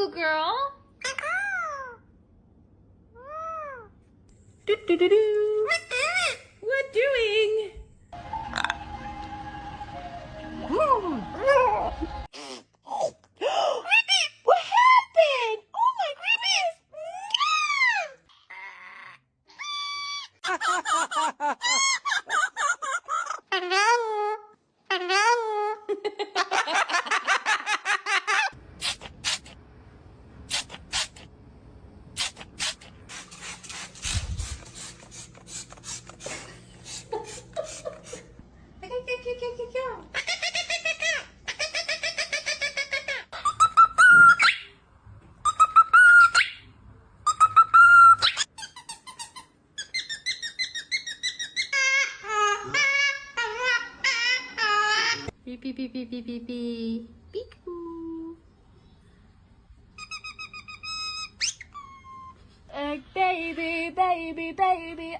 Cuckoo girl. Do do do do. What doing? What happened? Oh my Beep beep beep beep beep beep beep. Peek-oo. Egg baby, baby, baby,